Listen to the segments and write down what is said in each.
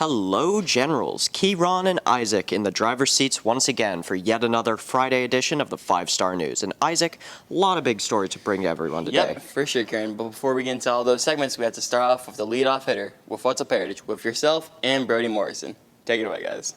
Hello, Generals. Kieran and Isaac in the driver's seats once again for yet another Friday edition of the 5-Star News. And Isaac, a lot of big stories to bring to everyone today. Yep, for sure, Karen. But before we get into all those segments, we have to start off with the leadoff hitter with What's Up Heritage with yourself and Brody Morrison. Take it away, guys.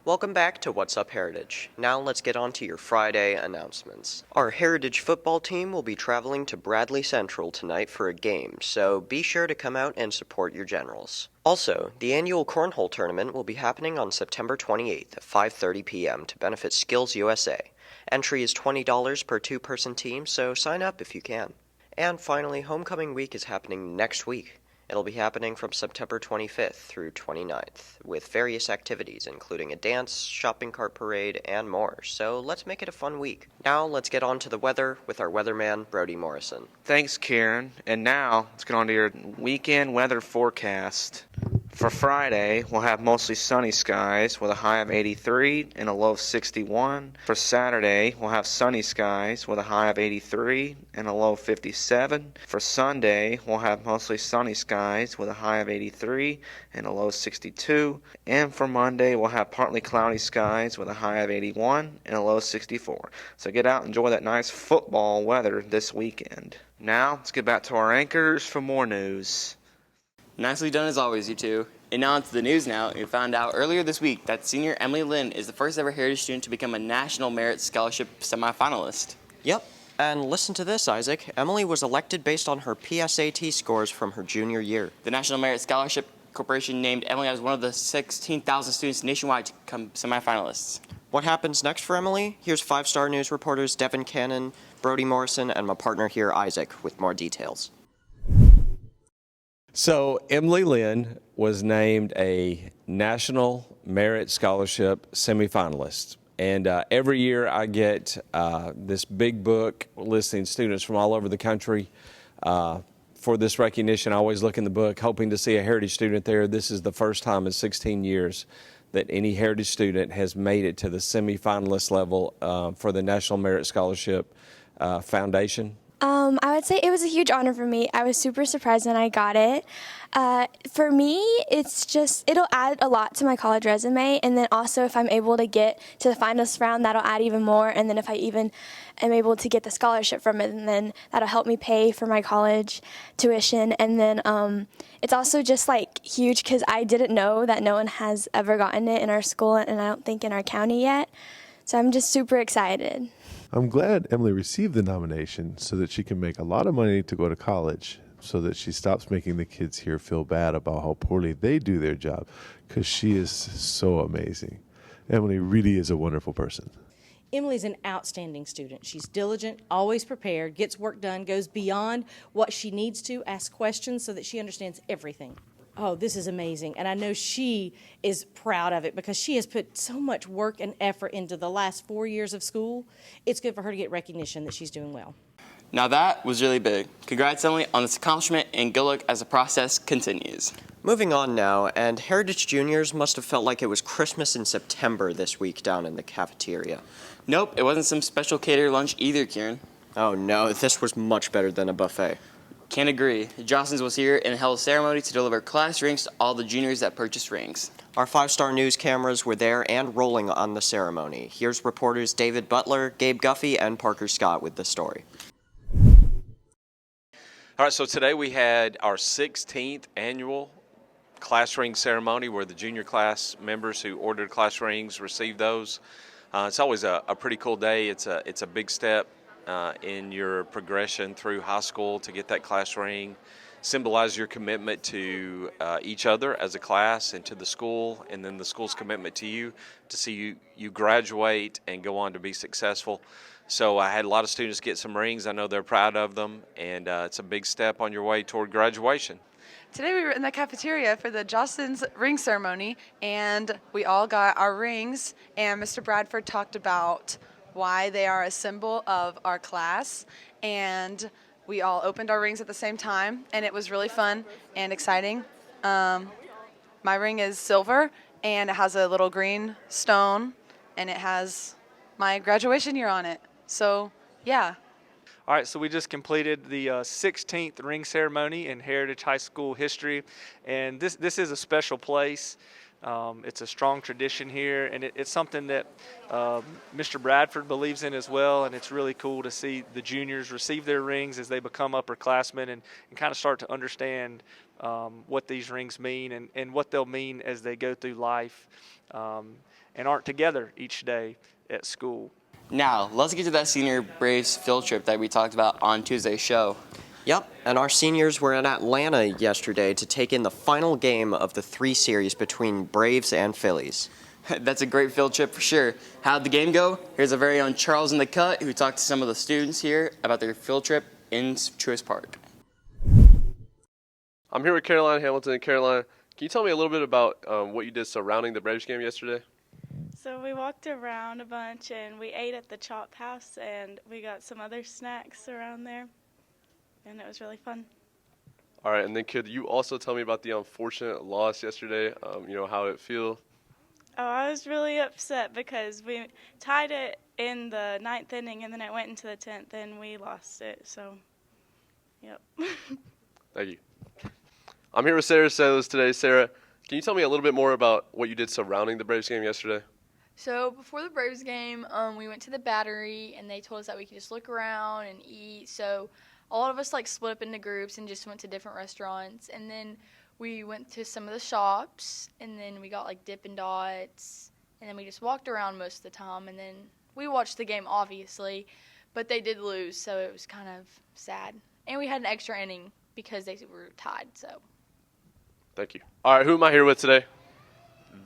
Welcome back to What's Up Heritage. Now let's get on to your Friday announcements. Our Heritage football team will be traveling to Bradley Central tonight for a game, so be sure to come out and support your Generals. Also, the annual Cornhole Tournament will be happening on September 28th at 5:30 p.m. to benefit Skills USA. Entry is $20 per two-person team, so sign up if you can. And finally, Homecoming Week is happening next week. It'll be happening from September 25th through 29th, with various activities including a dance, shopping cart parade, and more, so let's make it a fun week. Now let's get on to the weather with our weatherman, Brody Morrison. Thanks, Kieran. And now let's get on to your weekend weather forecast. For Friday, we'll have mostly sunny skies with a high of 83 and a low of 61. For Saturday, we'll have sunny skies with a high of 83 and a low of 57. For Sunday, we'll have mostly sunny skies with a high of 83 and a low of 62. And for Monday, we'll have partly cloudy skies with a high of 81 and a low of 64. So get out and enjoy that nice football weather this weekend. Now, let's get back to our anchors for more news. Nicely done as always, you two. And now onto the news now. We found out earlier this week that senior Emily Lynn is the first ever Heritage student to become a National Merit Scholarship semifinalist. Yep. And listen to this, Isaac. Emily was elected based on her PSAT scores from her junior year. The National Merit Scholarship Corporation named Emily as one of the 16,000 students nationwide to become semifinalists. What happens next for Emily? Here's 5-Star News reporters Devin Cannon, Brody Morrison, and my partner here, Isaac, with more details. So Emily Lynn was named a National Merit Scholarship semifinalist. And every year I get this big book listing students from all over the country for this recognition. I always look in the book hoping to see a Heritage student there. This is the first time in 16 years that any Heritage student has made it to the semifinalist level for the National Merit Scholarship Foundation. I would say it was a huge honor for me. I was super surprised when I got it. For me, it'll add a lot to my college resume, and then also if I'm able to get to the finalist round, that'll add even more, and then if I even am able to get the scholarship from it, and then that'll help me pay for my college tuition, and then it's also just like huge because I didn't know that no one has ever gotten it in our school, and I don't think in our county yet, so I'm just super excited. I'm glad Emily received the nomination so that she can make a lot of money to go to college, so that she stops making the kids here feel bad about how poorly they do their job, because she is so amazing. Emily really is a wonderful person. Emily's an outstanding student. She's diligent, always prepared, gets work done, goes beyond what she needs to, asks questions so that she understands everything. Oh, this is amazing, and I know she is proud of it because she has put so much work and effort into the last 4 years of school. It's good for her to get recognition that she's doing well. Now that was really big. Congrats, Emily, on this accomplishment, and good luck as the process continues. Moving on now, and Heritage Juniors must have felt like it was Christmas in September this week down in the cafeteria. Nope, it wasn't some special catered lunch either, Kieran. Oh no, this was much better than a buffet. Can't agree. Johnson's was here and held a ceremony to deliver class rings to all the juniors that purchased rings. Our 5-Star News cameras were there and rolling on the ceremony. Here's reporters David Butler, Gabe Guffey, and Parker Scott with the story. All right, so today we had our 16th annual class ring ceremony where the junior class members who ordered class rings received those. It's always a pretty cool day. It's a big step in your progression through high school to get that class ring. Symbolize your commitment to each other as a class and to the school, and then the school's commitment to you to see you graduate and go on to be successful. So I had a lot of students get some rings. I know they're proud of them, and it's a big step on your way toward graduation. Today we were in the cafeteria for the Johnson's ring ceremony, and we all got our rings, and Mr. Bradford talked about why they are a symbol of our class, and we all opened our rings at the same time, and it was really fun and exciting. My ring is silver, and it has a little green stone, and it has my graduation year on it. So, yeah. All right, so we just completed the 16th ring ceremony in Heritage High School history, and this is a special place. It's a strong tradition here, and it's something that Mr. Bradford believes in as well, and it's really cool to see the juniors receive their rings as they become upperclassmen and kind of start to understand what these rings mean and what they'll mean as they go through life and aren't together each day at school. Now, let's get to that senior Braves field trip that we talked about on Tuesday's show. Yep, and our seniors were in Atlanta yesterday to take in the final game of the 3 series between Braves and Phillies. That's a great field trip for sure. How'd the game go? Here's our very own Charles in the Cut, who talked to some of the students here about their field trip in Truist Park. I'm here with Caroline Hamilton. Caroline, can you tell me a little bit about what you did surrounding the Braves game yesterday? So we walked around a bunch and we ate at the Chop House and we got some other snacks around there, and it was really fun. All right, and then could you also tell me about the unfortunate loss yesterday, how it feel? Oh, I was really upset because we tied it in the 9th inning and then it went into the 10th and we lost it, so, yep. Thank you. I'm here with Sarah Salas today. Sarah, can you tell me a little bit more about what you did surrounding the Braves game yesterday? So before the Braves game, we went to the Battery, and they told us that we could just look around and eat. So a lot of us split up into groups and just went to different restaurants. And then we went to some of the shops, and then we got Dippin' Dots, and then we just walked around most of the time. And then we watched the game, obviously, but they did lose, so it was kind of sad. And we had an extra inning because they were tied. So. Thank you. All right, who am I here with today?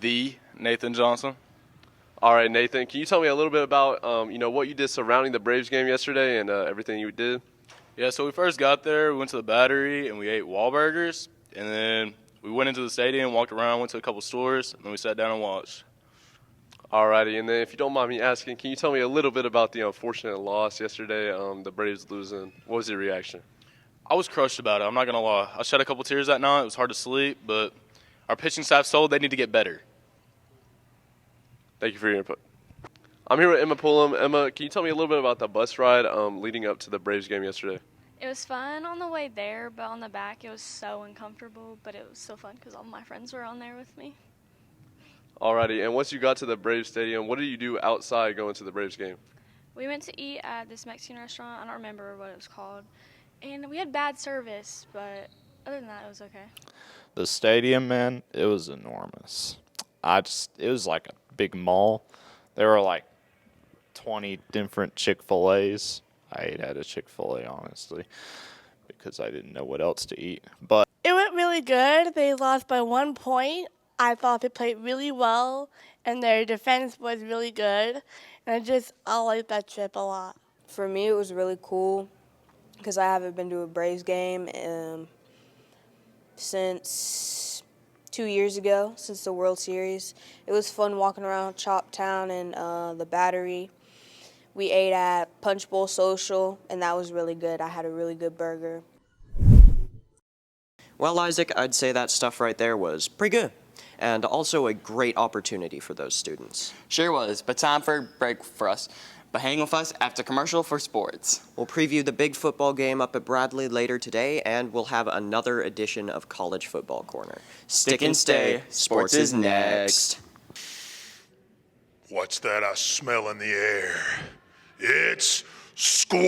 The Nathan Johnson. All right, Nathan, can you tell me a little bit about, what you did surrounding the Braves game yesterday and everything you did? Yeah, so we first got there, we went to the Battery, and we ate Wahlburgers, and then we went into the stadium, walked around, went to a couple stores, and then we sat down and watched. All righty, and then if you don't mind me asking, can you tell me a little bit about the unfortunate loss yesterday, the Braves losing? What was your reaction? I was crushed about it, I'm not going to lie. I shed a couple tears that night, it was hard to sleep, but our pitching staff's told they need to get better. Thank you for your input. I'm here with Emma Pullum. Emma, can you tell me a little bit about the bus ride leading up to the Braves game yesterday? It was fun on the way there, but on the back it was so uncomfortable, but it was so fun because all my friends were on there with me. Alrighty, and once you got to the Braves stadium, what did you do outside going to the Braves game? We went to eat at this Mexican restaurant. I don't remember what it was called. And we had bad service, but other than that, it was okay. The stadium, man, it was enormous. It was like a big mall. There were 20 different Chick-fil-A's. I ate at a Chick-fil-A, honestly, because I didn't know what else to eat. But it went really good. They lost by 1 point. I thought they played really well, and their defense was really good. And I liked that trip a lot. For me, it was really cool because I haven't been to a Braves game since 2 years ago, since the World Series. It was fun walking around Chop Town and the Battery. We ate at Punch Bowl Social, and that was really good. I had a really good burger. Well, Isaac, I'd say that stuff right there was pretty good, and also a great opportunity for those students. Sure was, but time for a break for us. But hang with us after commercial for sports. We'll preview the big football game up at Bradley later today, and we'll have another edition of College Football Corner. Stick and stay. Sports is next. What's that I smell in the air? It's Squat-tober!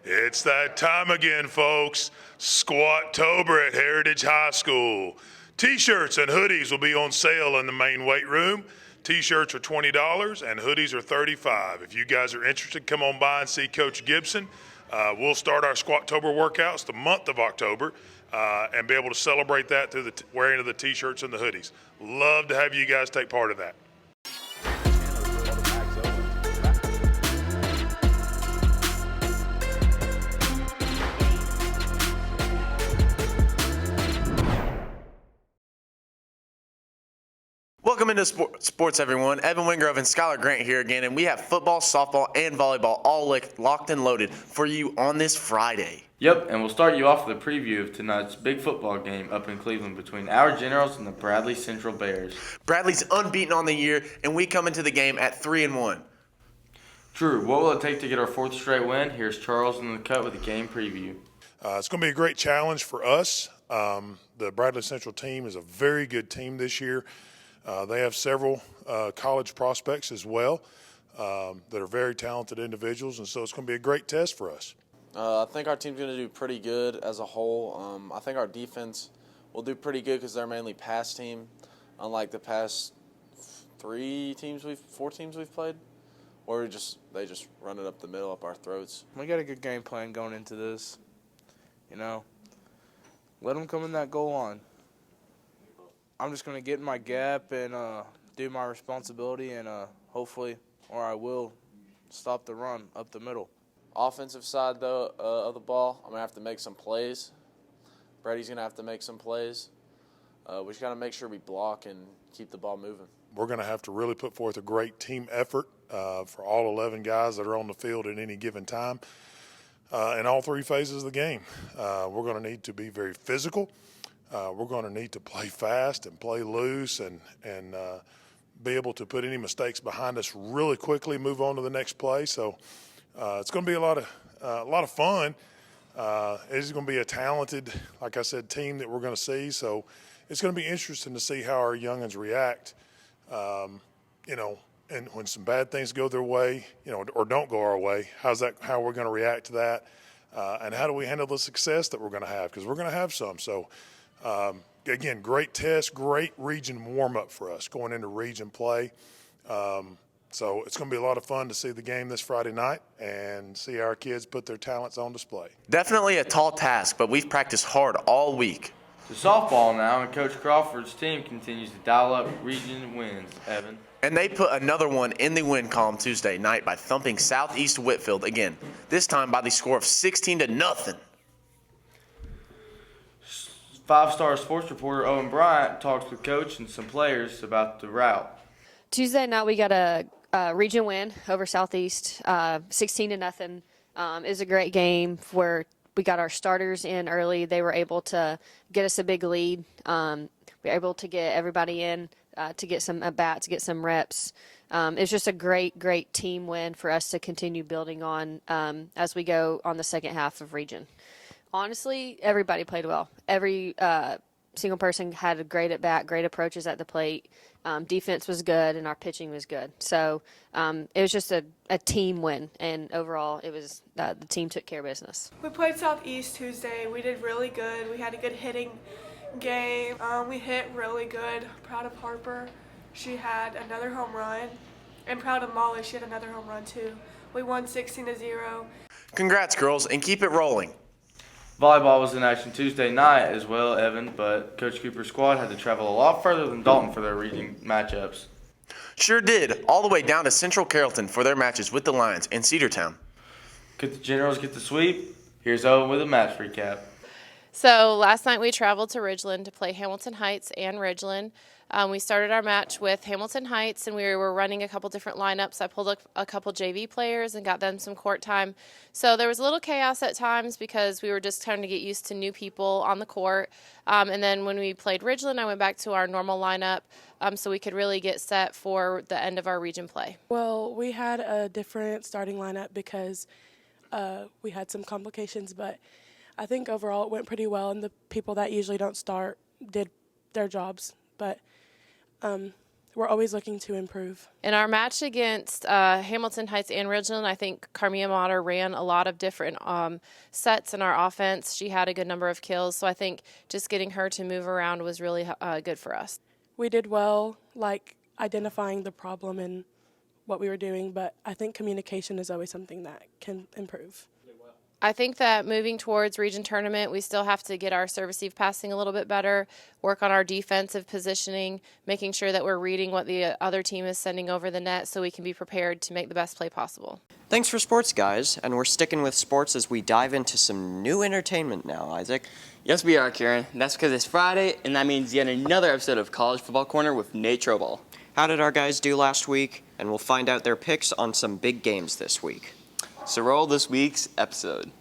It's that time again, folks. Squat-tober at Heritage High School. T-shirts and hoodies will be on sale in the main weight room. T-shirts are $20 and hoodies are $35. If you guys are interested, come on by and see Coach Gibson. We'll start our Squat-tober workouts the month of October and be able to celebrate that through the wearing of the T-shirts and the hoodies. Love to have you guys take part of that. Welcome into sports, everyone. Evan Wingrove and Skylar Grant here again, and we have football, softball, and volleyball all locked and loaded for you on this Friday. Yep, and we'll start you off with a preview of tonight's big football game up in Cleveland between our Generals and the Bradley Central Bears. Bradley's unbeaten on the year, and we come into the game at 3-1. Drew, what will it take to get our fourth straight win? Here's Charles in the cut with a game preview. It's going to be a great challenge for us. The Bradley Central team is a very good team this year. They have several college prospects as well that are very talented individuals, and so it's going to be a great test for us. I think our team's going to do pretty good as a whole. I think our defense will do pretty good because they're mainly pass team, unlike the past four teams we've played, where they just run it up the middle, up our throats. We got a good game plan going into this. Let them come in that goal line. I'm just going to get in my gap and do my responsibility and hopefully, or I will, stop the run up the middle. Offensive side, though, of the ball, I'm going to have to make some plays. Brady's going to have to make some plays. We just got to make sure we block and keep the ball moving. We're going to have to really put forth a great team effort for all 11 guys that are on the field at any given time in all three phases of the game. We're going to need to be very physical. We're going to need to play fast and play loose and be able to put any mistakes behind us really quickly, move on to the next play. So it's going to be a lot of fun. It's going to be a talented, like I said, team that we're going to see. So it's going to be interesting to see how our youngins react, and when some bad things go their way, or don't go our way, how we're going to react to that, and how do we handle the success that we're going to have, because we're going to have some. So again, great test, great region warm-up for us going into region play. So it's going to be a lot of fun to see the game this Friday night and see our kids put their talents on display. Definitely a tall task, but we've practiced hard all week. To softball now, and Coach Crawford's team continues to dial up region wins, Evan. And they put another one in the win column Tuesday night by thumping Southeast Whitfield again, this time by the score of 16-0. Five-star sports reporter Owen Bryant talks with Coach and some players about the route. Tuesday night we got a region win over Southeast, 16-0. It was a great game where we got our starters in early. They were able to get us a big lead. We were able to get everybody in to get some at-bats, get some reps. It's just a great team win for us to continue building on as we go on the second half of region. Honestly, everybody played well. Every single person had a great at-bat, great approaches at the plate. Defense was good, and our pitching was good. So it was just a team win, and overall it was the team took care of business. We played Southeast Tuesday. We did really good. We had a good hitting game. We hit really good. Proud of Harper. She had another home run. And proud of Molly. She had another home run, too. We won 16-0. Congrats, girls, and keep it rolling. Volleyball was in action Tuesday night as well, Evan, but Coach Cooper's squad had to travel a lot further than Dalton for their region matchups. Sure did, all the way down to Central Carrollton for their matches with the Lions in Cedartown. Could the Generals get the sweep? Here's Owen with a match recap. So last night we traveled to Ridgeland to play Hamilton Heights and Ridgeland. We started our match with Hamilton Heights, and we were running a couple different lineups. I pulled a couple JV players and got them some court time. So there was a little chaos at times because we were just trying to get used to new people on the court. And then when we played Ridgeland, I went back to our normal lineup so we could really get set for the end of our region play. Well, we had a different starting lineup because we had some complications, but I think overall it went pretty well, and the people that usually don't start did their jobs. But we're always looking to improve. In our match against Hamilton Heights and Ridgeland, I think Carmia Motter ran a lot of different sets in our offense. She had a good number of kills, so I think just getting her to move around was really good for us. We did well, identifying the problem and what we were doing, but I think communication is always something that can improve. I think that moving towards region tournament, we still have to get our serve-receive passing a little bit better, work on our defensive positioning, making sure that we're reading what the other team is sending over the net so we can be prepared to make the best play possible. Thanks for sports, guys, and we're sticking with sports as we dive into some new entertainment now, Isaac. Yes, we are, Kieran. And that's because it's Friday, and that means yet another episode of College Football Corner with Nate Troball. How did our guys do last week? And we'll find out their picks on some big games this week. So roll this week's episode.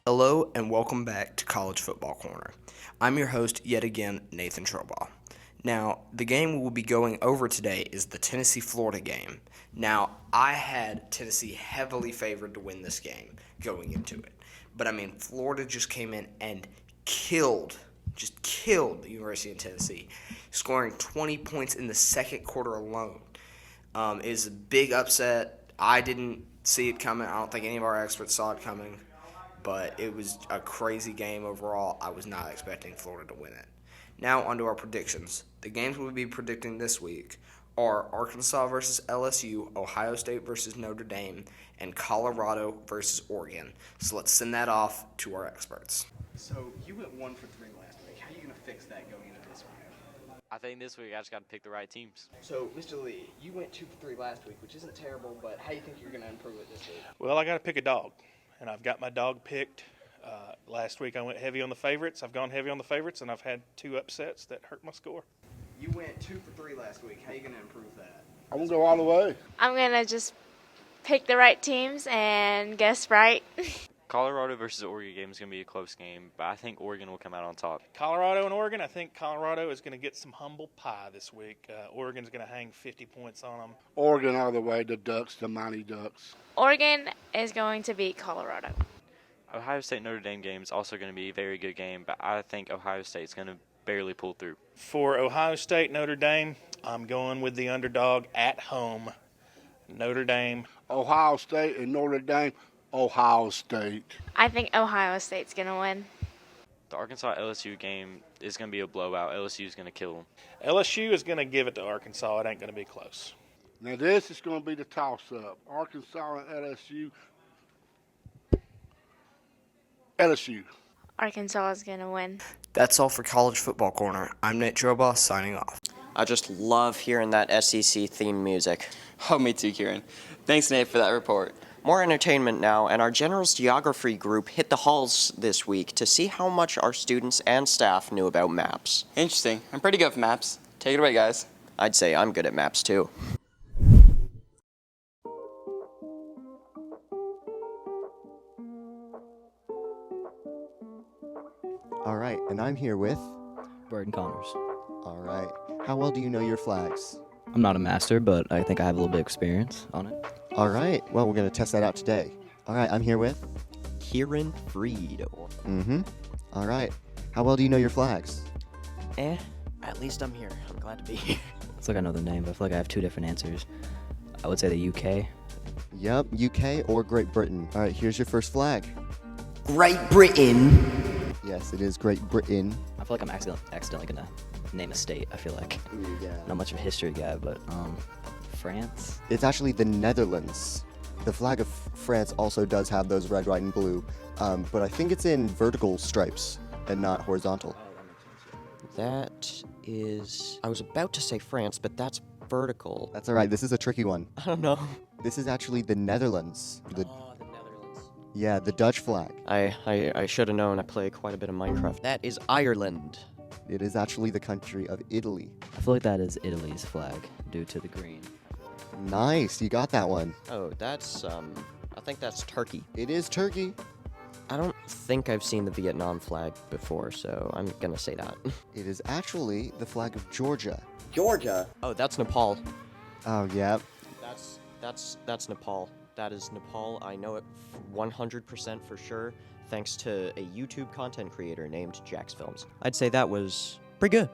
Hello and welcome back to College Football Corner. I'm your host yet again, Nathan Troball. Now, the game we will be going over today is the Tennessee-Florida game. Now, I had Tennessee heavily favored to win this game going into it. But, Florida just came in and killed the University of Tennessee, scoring 20 points in the second quarter alone. It is a big upset. I didn't see it coming. I don't think any of our experts saw it coming. But it was a crazy game overall. I was not expecting Florida to win it. Now, onto our predictions. The games we'll be predicting this week are Arkansas versus LSU, Ohio State versus Notre Dame, and Colorado versus Oregon. So let's send that off to our experts. So you went 1 for 3 last week. How are you going to fix that going into this week? I think this week I just got to pick the right teams. So, Mr. Lee, you went 2 for 3 last week, which isn't terrible, but how do you think you're going to improve it this week? Well, I got to pick a dog, and I've got my dog picked. Last week I went heavy on the favorites. I've gone heavy on the favorites, and I've had 2 upsets that hurt my score. You went 2 for 3 last week. How are you going to improve that? I'm going to go all the way. I'm going to just pick the right teams and guess right. Colorado versus Oregon game is going to be a close game, but I think Oregon will come out on top. Colorado and Oregon, I think Colorado is going to get some humble pie this week. Oregon's going to hang 50 points on them. Oregon all the way, the Ducks, the Mighty Ducks. Oregon is going to beat Colorado. Ohio State-Notre Dame game is also going to be a very good game, but I think Ohio State's going to barely pull through. For Ohio State-Notre Dame, I'm going with the underdog at home, Notre Dame. Ohio State and Notre Dame, Ohio State. I think Ohio State's going to win. The Arkansas-LSU game is going to be a blowout. LSU is going to kill them. LSU is going to give it to Arkansas. It ain't going to be close. Now this is going to be the toss-up. Arkansas and LSU. LSU. Arkansas is going to win. That's all for College Football Corner. I'm Nate Troball, signing off. I just love hearing that SEC theme music. Oh, me too, Kieran. Thanks, Nate, for that report. More entertainment now, and our General's Geography group hit the halls this week to see how much our students and staff knew about maps. Interesting. I'm pretty good with maps. Take it away, guys. I'd say I'm good at maps, too. All right, and I'm here with Burton Connors. All right. How well do you know your flags? I'm not a master, but I think I have a little bit of experience on it. All right. Well, we're going to test that out today. All right, I'm here with Kieran Freed. All right. How well do you know your flags? At least I'm here. I'm glad to be here. It's like I know the name, but I feel like I have 2 different answers. I would say the UK. Yep, UK or Great Britain. All right, here's your first flag. Great Britain. Yes, it is Great Britain. I feel like I'm accidentally going to name a state, I feel like. Ooh, yeah. Not much of a history guy, but France? It's actually the Netherlands. The flag of France also does have those red, white, and blue, but I think it's in vertical stripes and not horizontal. That is... I was about to say France, but that's vertical. That's all right. This is a tricky one. I don't know. This is actually the Netherlands. The Netherlands. Yeah, the Dutch flag. I should have known. I play quite a bit of Minecraft. That is Ireland. It is actually the country of Italy. I feel like that is Italy's flag due to the green. Nice, you got that one. Oh, that's, I think that's Turkey. It is Turkey. I don't think I've seen the Vietnam flag before, so I'm gonna say that. It is actually the flag of Georgia. Georgia? Oh, that's Nepal. Oh, yeah. That's Nepal. That is Nepal. I know it 100% for sure, thanks to a YouTube content creator named Jax Films. I'd say that was pretty good.